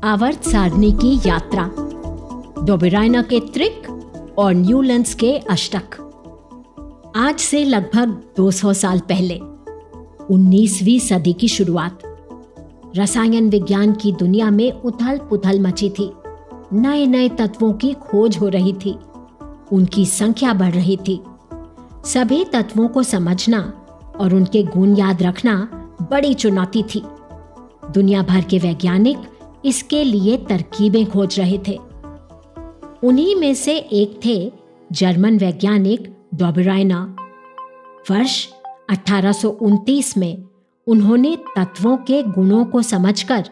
आवर्त सारणी की यात्रा, डोबेराइना के त्रिक और न्यूलैंड्स के अष्टक। आज से लगभग 200 साल पहले 19वीं सदी की शुरुआत। रसायन विज्ञान की दुनिया में उथल पुथल मची थी। नए नए तत्वों की खोज हो रही थी, उनकी संख्या बढ़ रही थी। सभी तत्वों को समझना और उनके गुण याद रखना बड़ी चुनौती थी। दुनिया भर के वैज्ञानिक इसके लिए तरकीबें खोज रहे थे। उन्हीं में से एक थे जर्मन वैज्ञानिक डोबेराइना। वर्ष 1829 में उन्होंने तत्वों के गुणों को समझकर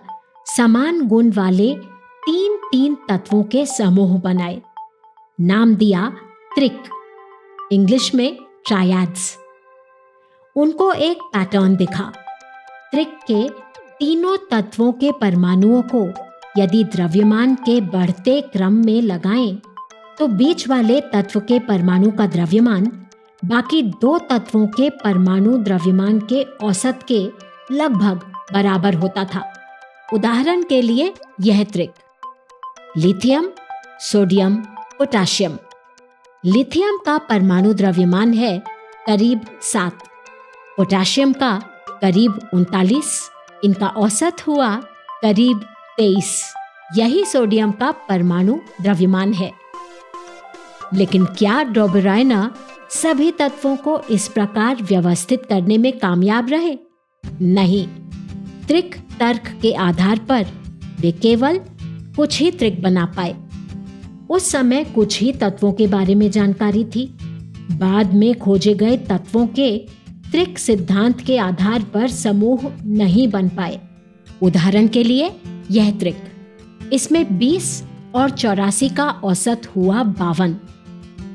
समान गुण वाले तीन तत्वों के समूह बनाए। नाम दिया त्रिक, इंग्लिश में ट्रायड्स। उनको एक पैटर्न दिखा। त्रिक के तीनों तत्वों के परमाणुओं को यदि द्रव्यमान के बढ़ते क्रम में लगाएं तो बीच वाले तत्व के परमाणु का द्रव्यमान बाकी दो तत्वों के परमाणु द्रव्यमान के औसत के लगभग बराबर होता था। उदाहरण के लिए यह त्रिक: लिथियम, सोडियम, पोटाशियम। लिथियम का परमाणु द्रव्यमान है करीब 7, पोटाशियम का करीब 39, इनका औसत हुआ करीब 23। यही सोडियम का परमाणु द्रव्यमान है। लेकिन क्या डोबेराइना सभी तत्वों को इस प्रकार व्यवस्थित करने में कामयाब रहे? नहीं। त्रिक तर्क के आधार पर वे केवल कुछ ही त्रिक बना पाए। उस समय कुछ ही तत्वों के बारे में जानकारी थी। बाद में खोजे गए तत्वों के त्रिक सिद्धांत के आधार पर समूह नहीं बन पाए। उदाहरण के लिए यह त्रिक, इसमें 20 और 84 का औसत हुआ 52,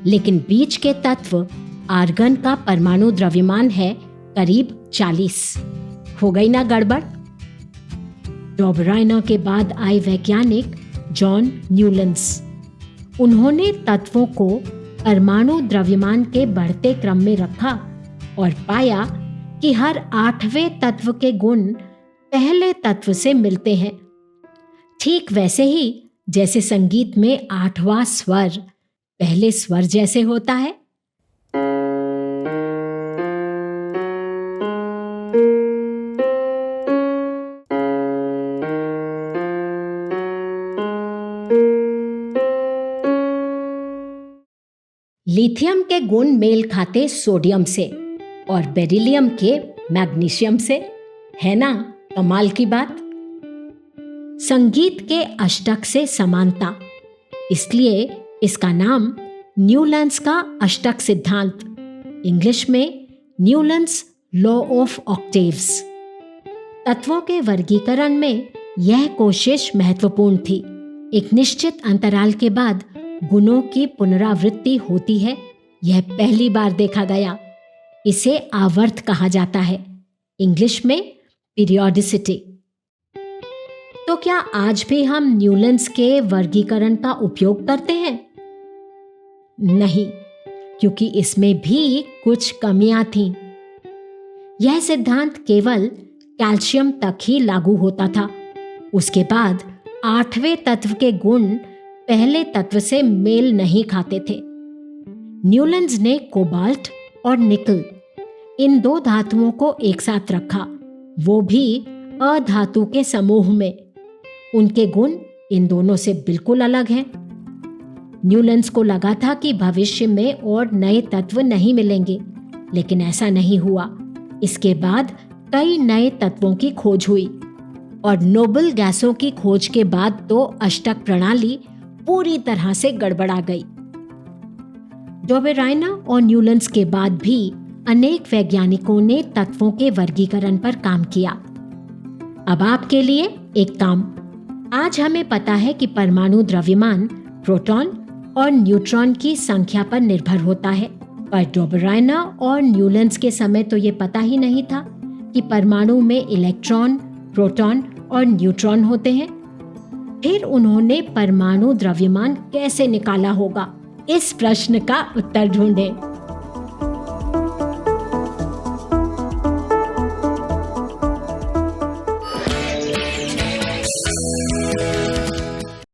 लेकिन बीच के तत्व आर्गन का परमाणु द्रव्यमान है करीब 40। हो गई ना गड़बड़? डोबेराइना के बाद आए वैज्ञानिक जॉन न्यूलैंड्स। उन्होंने तत्वों को परमाणु द्रव्यमान के बढ़ते क्रम में रखा और पाया कि हर 8वें तत्व के गुण पहले तत्व से मिलते हैं। ठीक वैसे ही जैसे संगीत में 8वां स्वर पहले स्वर जैसे होता है। लिथियम के गुण मेल खाते सोडियम से और बेरिलियम के मैग्नीशियम से, है ना कमाल की बात? संगीत के अष्टक से समानता, इसलिए इसका नाम न्यूलैंड्स का अष्टक सिद्धांत, इंग्लिश में न्यूलैंड्स लॉ ऑफ ऑक्टेव्स। तत्वों के वर्गीकरण में यह कोशिश महत्वपूर्ण थी। एक निश्चित अंतराल के बाद गुणों की पुनरावृत्ति होती है, यह पहली बार देखा गया। इसे आवर्त कहा जाता है, इंग्लिश में पीरियोडिसिटी। तो क्या आज भी हम न्यूलैंड्स के वर्गीकरण का उपयोग करते हैं? नहीं, क्योंकि इसमें भी कुछ कमियां थीं। यह सिद्धांत केवल कैल्शियम तक ही लागू होता था। उसके बाद 8वें तत्व के गुण पहले तत्व से मेल नहीं खाते थे। न्यूलैंड्स ने कोबाल्ट और निकल, इन दो धातुओं को एक साथ रखा, वो भी अधातु के समूह में। उनके गुण इन दोनों से बिल्कुल अलग हैं। न्यूलैंड्स को लगा था कि भविष्य में और नए तत्व नहीं मिलेंगे, लेकिन ऐसा नहीं हुआ। इसके बाद कई नए तत्वों की खोज हुई और नोबल गैसों की खोज के बाद तो अष्टक प्रणाली पूरी तरह से गड़बड़ा गई। डोबेराइना और न्यूलैंड्स के बाद भी अनेक वैज्ञानिकों ने तत्वों के वर्गीकरण पर काम किया। अब आपके लिए एक काम। आज हमें पता है कि परमाणु द्रव्यमान प्रोटॉन और न्यूट्रॉन की संख्या पर निर्भर होता है, पर डोबेराइना और न्यूलैंड्स के समय तो ये पता ही नहीं था कि परमाणु में इलेक्ट्रॉन, प्रोटॉन और न्यूट्रॉन होते हैं। फिर उन्होंने परमाणु द्रव्यमान कैसे निकाला होगा? इस प्रश्न का उत्तर ढूंढें।